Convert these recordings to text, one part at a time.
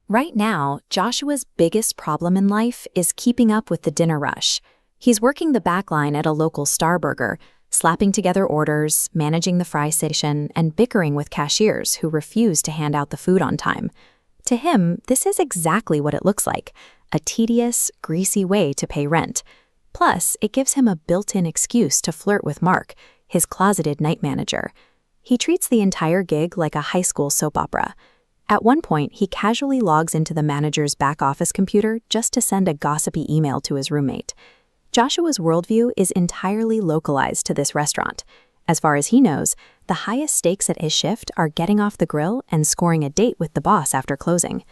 Right now, Joshua's biggest problem in life is keeping up with the dinner rush. He's working the back line at a local Starburger, slapping together orders, managing the fry station, and bickering with cashiers who refuse to hand out the food on time. To him, this is exactly what it looks like, a tedious, greasy way to pay rent. Plus, it gives him a built-in excuse to flirt with Mark, his closeted night manager. He treats the entire gig like a high school soap opera. At one point, he casually logs into the manager's back office computer just to send a gossipy email to his roommate. Joshua's worldview is entirely localized to this restaurant. As far as he knows, the highest stakes at his shift are getting off the grill and scoring a date with the boss after closing.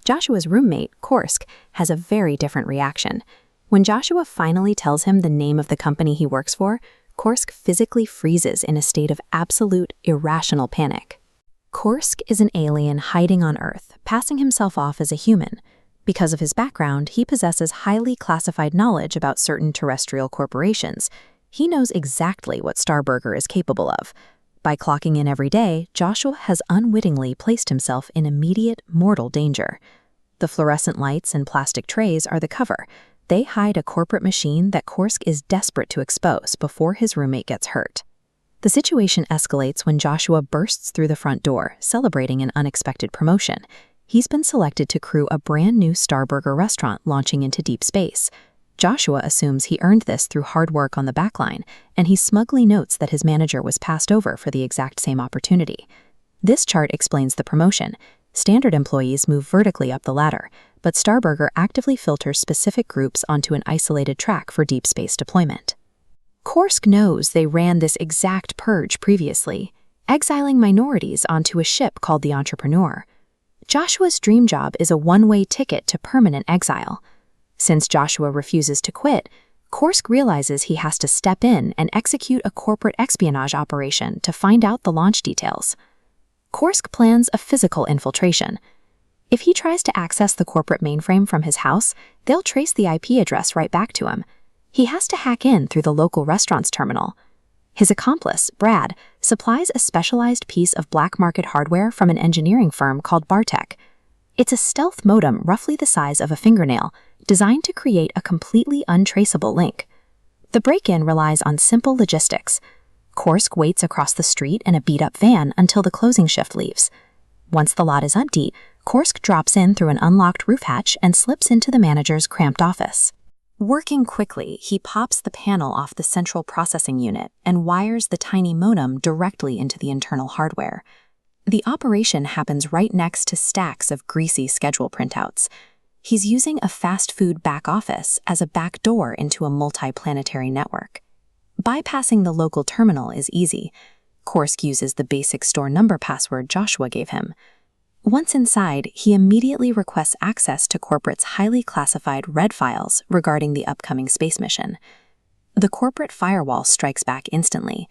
Joshua's roommate, Korsk, has a very different reaction. When Joshua finally tells him the name of the company he works for, Korsk physically freezes in a state of absolute, irrational panic. Korsk is an alien hiding on Earth, passing himself off as a human. Because of his background, he possesses highly classified knowledge about certain terrestrial corporations. He knows exactly what Starburger is capable of. By clocking in every day, Joshua has unwittingly placed himself in immediate, mortal danger. The fluorescent lights and plastic trays are the cover. They hide a corporate machine that Korsk is desperate to expose before his roommate gets hurt. The situation escalates when Joshua bursts through the front door, celebrating an unexpected promotion. He's been selected to crew a brand new Starburger restaurant launching into deep space. Joshua assumes he earned this through hard work on the backline, and he smugly notes that his manager was passed over for the exact same opportunity. This chart explains the promotion. Standard employees move vertically up the ladder, but Starburger actively filters specific groups onto an isolated track for deep space deployment. Korsk knows they ran this exact purge previously, exiling minorities onto a ship called the Entrepreneur. Joshua's dream job is a one-way ticket to permanent exile. Since Joshua refuses to quit, Korsk realizes he has to step in and execute a corporate espionage operation to find out the launch details. Korsk plans a physical infiltration. If he tries to access the corporate mainframe from his house, they'll trace the IP address right back to him. He has to hack in through the local restaurant's terminal. His accomplice, Brad, supplies a specialized piece of black market hardware from an engineering firm called Bartek. It's a stealth modem roughly the size of a fingernail, designed to create a completely untraceable link. The break-in relies on simple logistics. Korsk waits across the street in a beat-up van until the closing shift leaves. Once the lot is empty, Korsk drops in through an unlocked roof hatch and slips into the manager's cramped office. Working quickly, he pops the panel off the central processing unit and wires the tiny modem directly into the internal hardware. The operation happens right next to stacks of greasy schedule printouts. He's using a fast food back office as a back door into a multi-planetary network. Bypassing the local terminal is easy. Korsk uses the basic store number password Joshua gave him. Once inside, he immediately requests access to corporate's highly classified red files regarding the upcoming space mission. The corporate firewall strikes back instantly.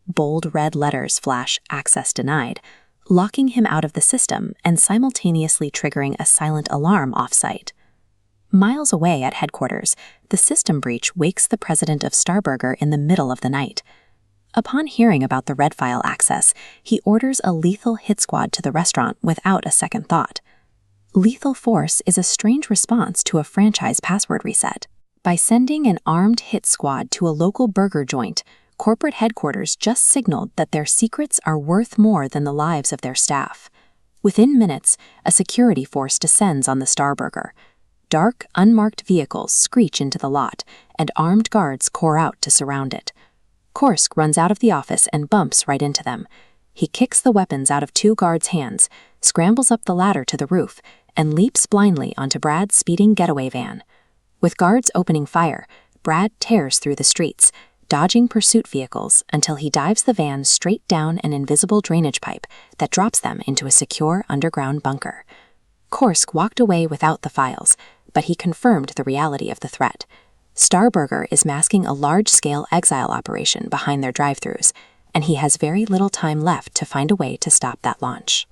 Bold red letters flash "Access Denied," locking him out of the system and simultaneously triggering a silent alarm off-site. Miles away at headquarters, the system breach wakes the president of Starburger in the middle of the night. Upon hearing about the red file access, he orders a lethal hit squad to the restaurant without a second thought. Lethal force is a strange response to a franchise password reset. By sending an armed hit squad to a local burger joint, corporate headquarters just signaled that their secrets are worth more than the lives of their staff. Within minutes, a security force descends on the Starburger. Dark, unmarked vehicles screech into the lot, and armed guards pour out to surround it. Korsk runs out of the office and bumps right into them. He kicks the weapons out of two guards' hands, scrambles up the ladder to the roof, and leaps blindly onto Brad's speeding getaway van. With guards opening fire, Brad tears through the streets, dodging pursuit vehicles until he dives the van straight down an invisible drainage pipe that drops them into a secure underground bunker. Korsk walked away without the files, but he confirmed the reality of the threat. Starburger is masking a large-scale exile operation behind their drive-thrus, and he has very little time left to find a way to stop that launch.